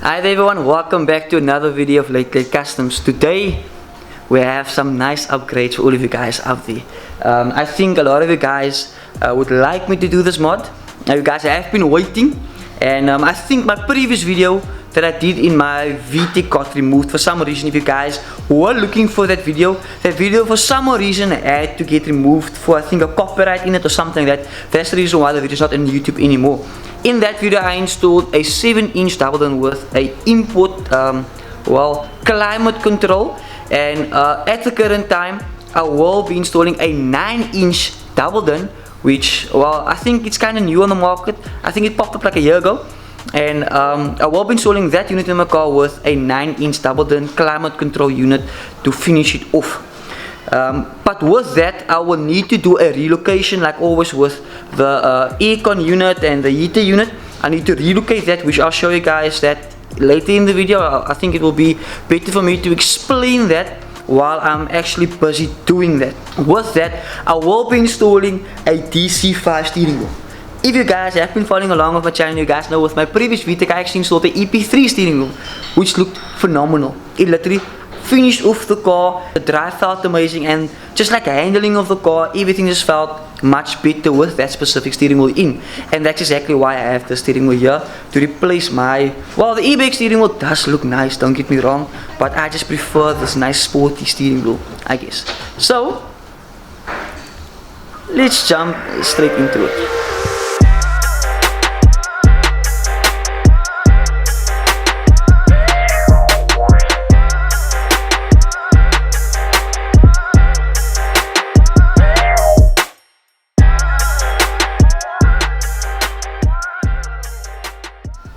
Hi there everyone, welcome back to another video of Late Customs. Today we have some nice upgrades for all of you guys out there. I think a lot of you guys would like me to do this mod. Now you guys have been waiting, and I think my previous video that I did in my VTech got removed for some reason. If you guys were looking for that video for some reason had to get removed for I think a copyright in it or something like that. That's the reason why the video is not on YouTube anymore. In that video I installed a 7-inch double-done with a import climate control, and at the current time I will be installing a 9-inch double-done, which I think it's kind of new on the market. I think it popped up like a year ago, and I will be installing that unit in my car with a 9-inch double-done climate control unit to finish it off. But with that I will need to do a relocation, like always with the aircon unit and the heater unit. I need to relocate that, which I'll show you guys that later in the video. I think it will be better for me to explain that while I'm actually busy doing that. With that I will be installing a DC5 steering wheel. If you guys have been following along with my channel, you guys know with my previous VTech I actually installed the EP3 steering wheel, which looked phenomenal. It literally finished off the car, the drive felt amazing, and just like the handling of the car, everything just felt much better with that specific steering wheel in. And that's exactly why I have the steering wheel here to replace my, the e-bike steering wheel does look nice, don't get me wrong, but I just prefer this nice sporty steering wheel, I guess. So let's jump straight into it.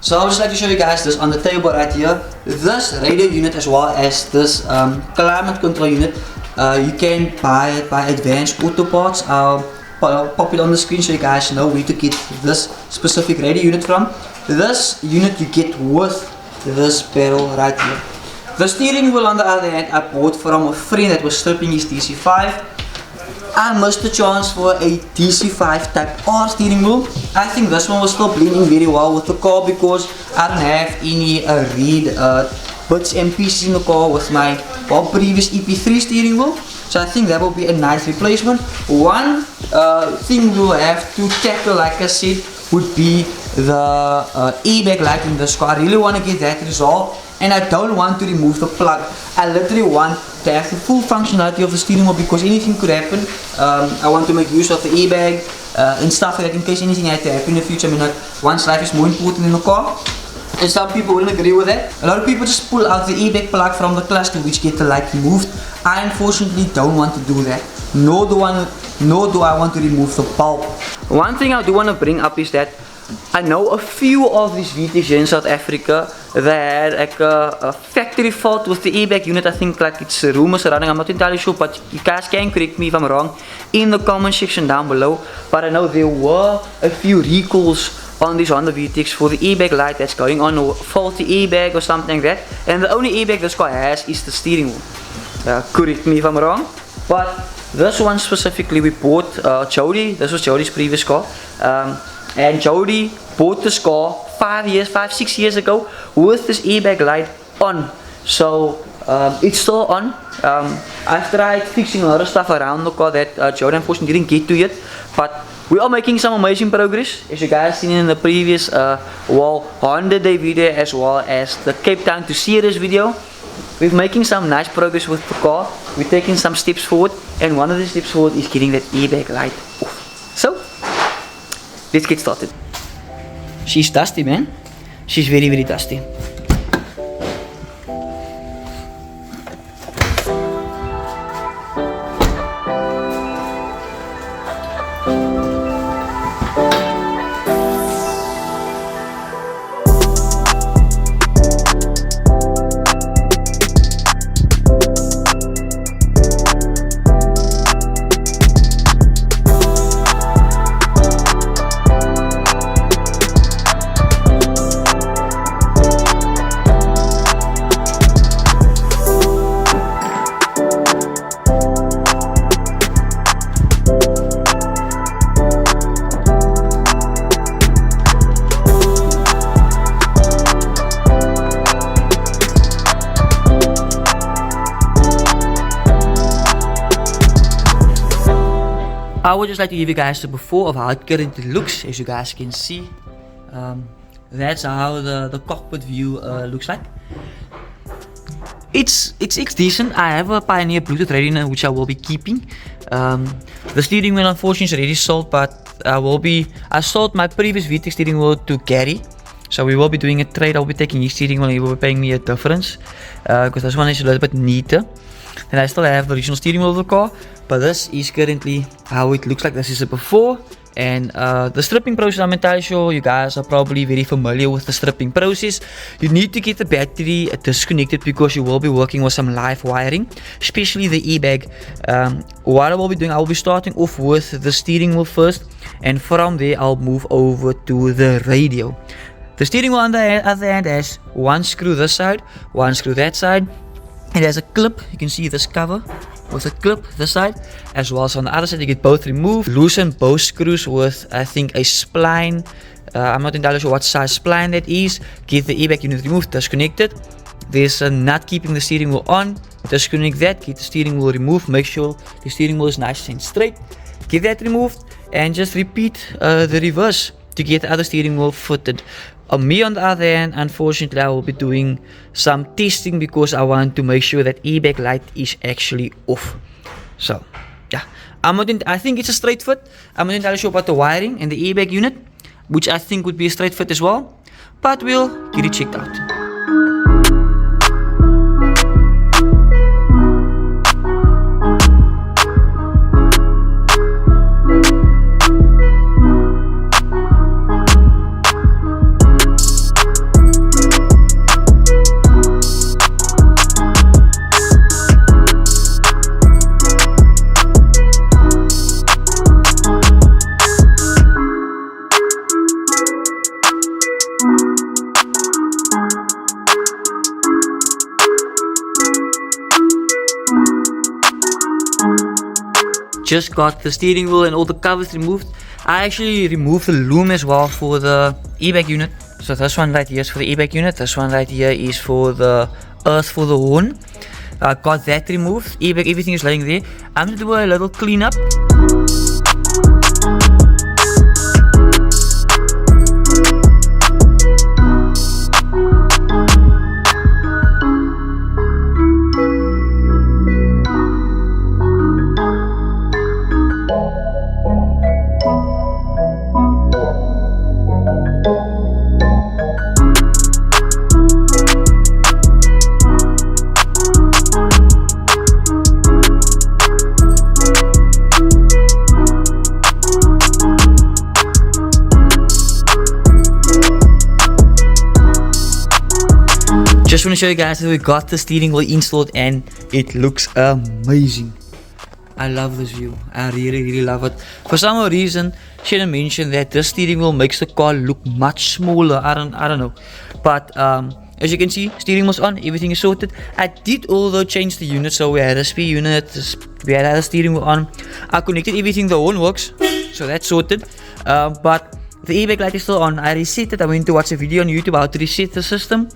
So I would just like to show you guys this on the table right here. This radio unit as well as this climate control unit, you can buy it by Advanced Auto Parts. I'll pop it on the screen so you guys know where to get this specific radio unit from. This unit you get with this barrel right here. The steering wheel on the other hand I bought from a friend that was stripping his DC5. I missed the chance for a DC5 Type R steering wheel. I think this one was still blending very well with the car because I don't have any reed bits and pieces in the car with my previous EP3 steering wheel. So I think that will be a nice replacement. One thing we'll have to tackle, like I said, would be the airbag light in this car. I really want to get that resolved, and I don't want to remove the plug. I literally want to have the full functionality of the steering wheel because anything could happen. I want to make use of the airbag and stuff like that in case anything had to happen in the future. I mean, like, one's life is more important in the car, and some people wouldn't agree with that. A lot of people just pull out the airbag plug from the clutch, which get the light removed. I unfortunately don't want to do that, nor do I want to remove the bulb. One thing I do want to bring up is that I know a few of these VTECs here in South Africa that had like a factory fault with the airbag unit. I think like it's rumors running, I'm not entirely sure, but you guys can correct me if I'm wrong in the comment section down below. But I know there were a few recalls on these Honda VTECs for the airbag light that's going on, or faulty airbag or something like that. And the only airbag this car has is the steering wheel. Correct me if I'm wrong, but this one specifically we bought Jody. This was Jody's previous car. And Jody bought this car 5-6 years ago with this airbag light on. So it's still on. I've tried fixing a lot of stuff around the car that Jody unfortunately didn't get to yet, but we are making some amazing progress, as you guys seen in the previous Honda Day video as well as the Cape Town to Sirius video. We're making some nice progress with the car. We're taking some steps forward, and one of the steps forward is getting that airbag light off. So let's get started. She's dusty, man. She's very, very dusty. I would just like to give you guys the before of how it currently looks. As you guys can see, that's how the cockpit view looks like. It's decent. I have a Pioneer Bluetooth radio which I will be keeping. The steering wheel unfortunately is already sold, but I sold my previous VTEC steering wheel to Gary. So we will be doing a trade. I'll be taking his steering wheel and he will be paying me a difference. Because this one is a little bit neater. And I still have the original steering wheel of the car. But this is currently how it looks like. This is a before. And the stripping process, I'm entirely sure you guys are probably very familiar with the stripping process. You need to get the battery disconnected because you will be working with some live wiring, especially the e-bag. What I will be doing, I will be starting off with the steering wheel first, and from there I'll move over to the radio. The steering wheel on the other hand has one screw this side, one screw that side. It has a clip, you can see this cover with a clip this side, as well as on the other side you get both removed. Loosen both screws with I think a spline. I'm not entirely sure what size spline that is. Get the e-bag unit removed, disconnect it. There's a nut keeping the steering wheel on. Disconnect that, get the steering wheel removed, make sure the steering wheel is nice and straight. Get that removed and just repeat the reverse to get the other steering wheel fitted. Me on the other hand, unfortunately I will be doing some testing because I want to make sure that e-bag light is actually off. So yeah, I think it's a straight fit. I'm not entirely sure about the wiring and the e-bag unit, which I think would be a straight fit as well, but we'll get it checked out. Just got the steering wheel and all the covers removed. I actually removed the loom as well for the e-bag unit. So this one right here is for the e-bag unit. This one right here is for the earth for the horn. I got that removed. E-bag, everything is laying there. I'm going to do a little cleanup. Just want to show you guys that we got the steering wheel installed and it looks amazing. I love this view. I really love it. For some reason, Shannon mentioned that this steering wheel makes the car look much smaller. I don't know. But as you can see, steering wheel's on, everything is sorted. I did although change the unit, so we had a spare unit, we had a steering wheel on. I connected everything, the horn works, so that's sorted. But the e-bag light is still on. I reset it. I went to watch a video on YouTube how to reset the system.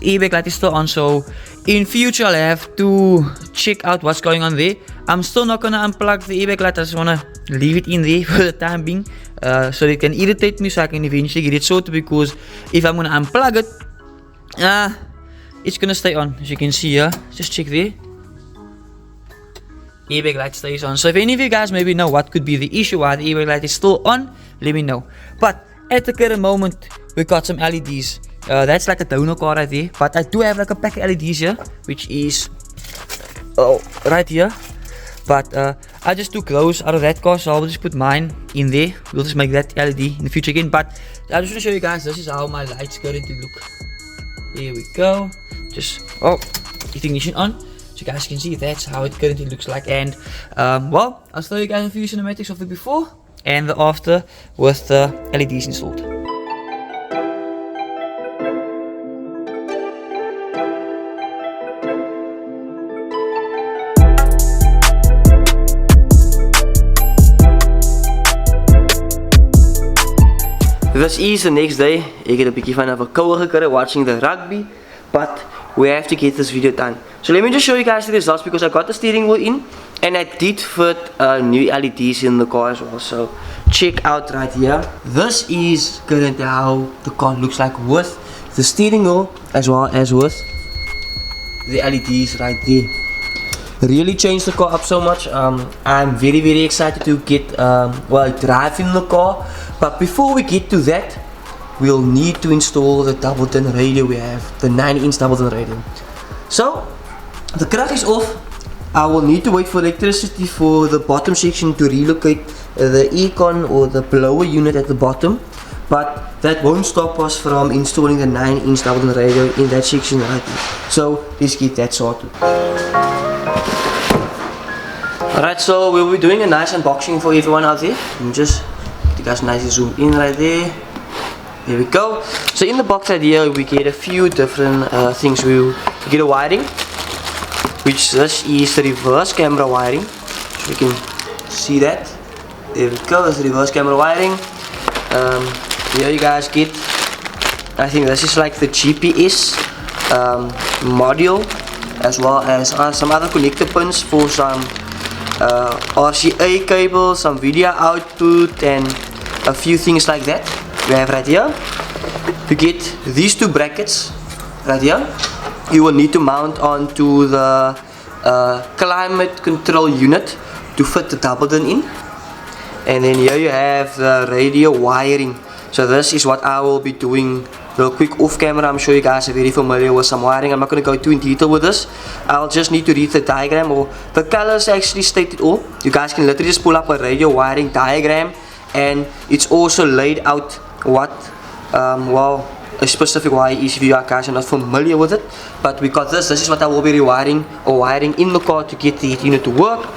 E-bag light is still on, so in future I'll have to check out what's going on there. I'm still not gonna unplug the e-bag light. I just wanna leave it in there for the time being, so it can irritate me, so I can eventually get it sorted. Because if I'm gonna unplug it, it's gonna stay on. As you can see here, just check there. E-bag light stays on. So if any of you guys maybe know what could be the issue why the e-bag light is still on, let me know. But at the current moment, we got some LEDs. That's like a donor car right there. But I do have like a pack of LEDs here, which is right here. But I just took those out of that car, so I'll just put mine in there. We'll just make that LED in the future again. But I just want to show you guys, this is how my lights currently look. There we go. Just ignition on. So you guys can see that's how it currently looks like. And well, I'll show you guys a few cinematics of the before and the after with the LEDs installed. This is the next day. Ik heb een beetje van een verkouden gekregen watching the rugby, but we have to get this video done. So let me just show you guys the results, because I got the steering wheel in, And I did fit new LEDs in the car as well, so check out right here. This is currently how the car looks like with the steering wheel as well as with the LEDs right there. Really changed the car up so much. I'm very excited to get drive in the car, but before we get to that, we'll need to install the double din radio we have, the 9-inch double din radio. So the crack is off. I will need to wait for electricity for the bottom section to relocate the aircon or the blower unit at the bottom, but that won't stop us from installing the 9-inch double din radio in that section right here. So let's get that sorted. Alright, so we'll be doing a nice unboxing for everyone out there. Just get you guys nicely zoom in right there. There we go. So in the box right here we get a few different things. We get a wiring, which this is the reverse camera wiring. So you can see that. There we go, that's the reverse camera wiring. Here you guys get, I think this is like the GPS module, as well as some other connector pins for some RCA cable, some video output, and a few things like that. We have right here. To get these two brackets right here, you will need to mount onto the climate control unit to fit the double din in. And then here you have the radio wiring. So this is what I will be doing real quick off camera. I'm sure you guys are very familiar with some wiring. I'm not going to go too in detail with this. I'll just need to read the diagram, or the colors actually state it all. You guys can literally just pull up a radio wiring diagram, and it's also laid out what a specific wire is if you guys are not familiar with it. But we got this is what I will be rewiring or wiring in the car to get the unit to work.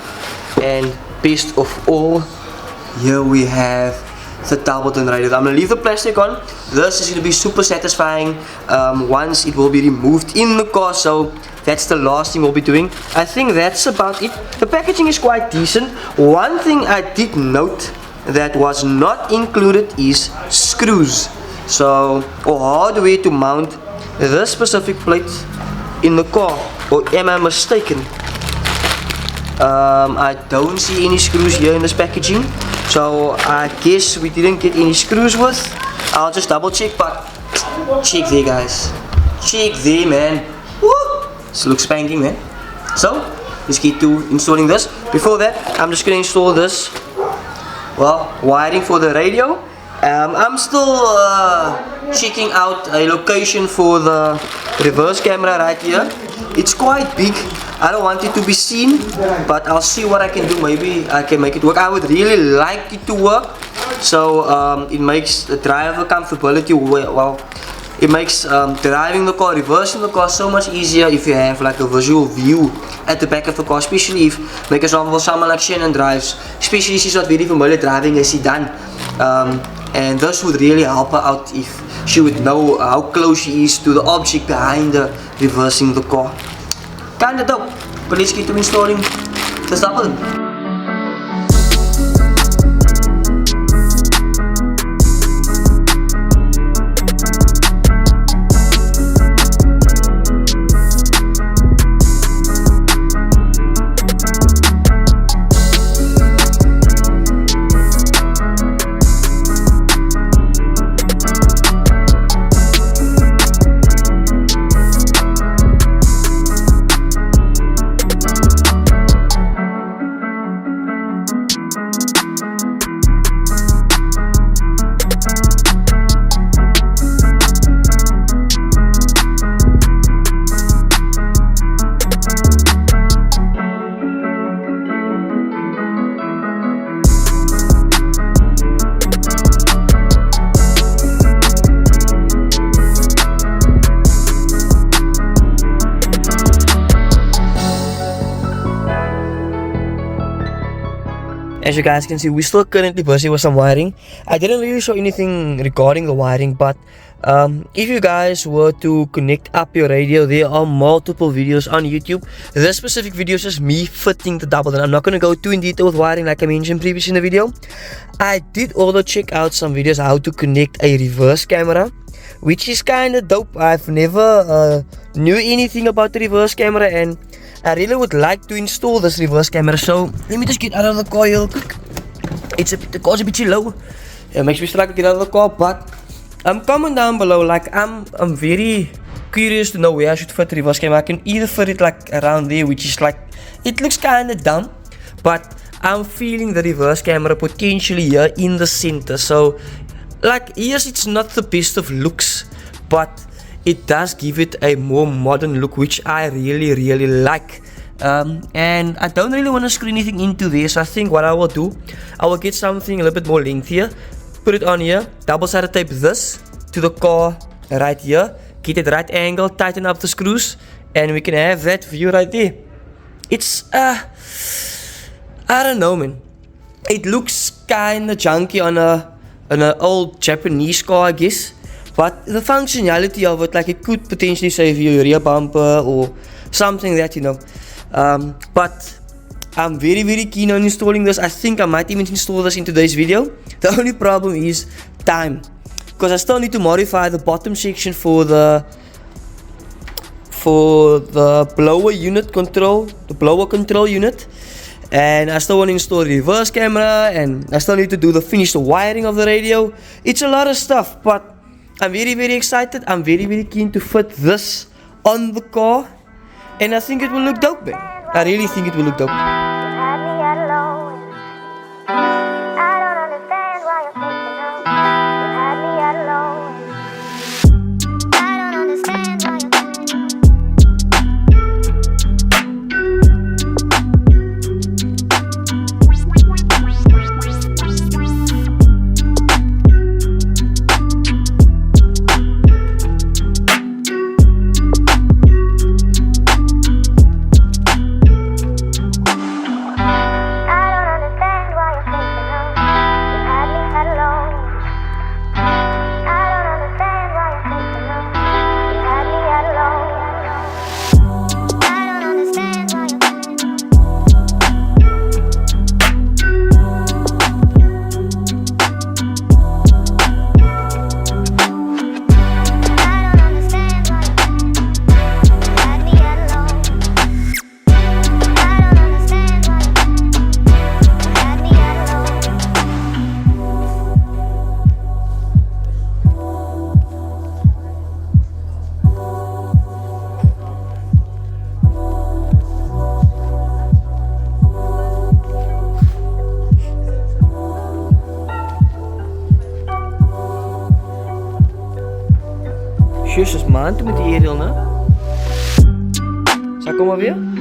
And best of all, here we have the double din radio. I'm going to leave the plastic on. This is going to be super satisfying once it will be removed in the car. So that's the last thing we'll be doing. I think that's about it. The packaging is quite decent. One thing I did note that was not included is screws, so, or hardware to mount this specific plate in the car. Or am I mistaken? I don't see any screws here in this packaging, so I guess we didn't get any screws with. I'll just double check, but check there guys, check there man. Woo! This looks spanking man. So let's get to installing this. Before that, I'm just going to install this wiring for the radio. I'm still checking out a location for the reverse camera right here. It's quite big. I don't want it to be seen, but I'll see what I can do. Maybe I can make it work. I would really like it to work, so it makes the driver comfortability it makes driving the car, reversing the car so much easier if you have like a visual view at the back of the car, especially if, like example, someone like Shannon drives, especially if she's not very familiar driving a sedan, and this would really help her out if she would know how close she is to the object behind her reversing the car. Kinda dope, but let's get to installing the double din. As you guys can see, we're still currently busy with some wiring. I didn't really show anything regarding the wiring, but if you guys were to connect up your radio, there are multiple videos on YouTube. This specific video is just me fitting the double din. I'm not going to go too in detail with wiring like I mentioned previously in the video. I did also check out some videos how to connect a reverse camera, which is kind of dope. I've never knew anything about the reverse camera, and I really would like to install this reverse camera, so let me just get out of the car real quick. The car's a bit too low. It makes me struggle to get out of the car, but comment down below. Like I'm very curious to know where I should fit the reverse camera. I can either fit it like around there, which is like, it looks kinda dumb, but I'm feeling the reverse camera potentially here in the center. So like, yes, it's not the best of looks, but it does give it a more modern look, which I really like. And I don't really want to screw anything into there, so I think what I will do, I will get something a little bit more lengthier, put it on here, double-sided tape this to the car right here, get it right angle, tighten up the screws, and we can have that view right there. It's I don't know, man. It looks kinda junky on an old Japanese car, I guess. But the functionality of it, like it could potentially save you a rear bumper or something that, you know. But I'm very keen on installing this. I think I might even install this in today's video. The only problem is time, because I still need to modify the bottom section for the blower unit control, the blower control unit. And I still want to install the reverse camera, and I still need to finish the wiring of the radio. It's a lot of stuff, but I'm very excited. I'm very keen to fit this on the car, and I think it will look dope, man. I really think it will look dope. Jesus man, toe met die aerial, né? Sal kom maar weer?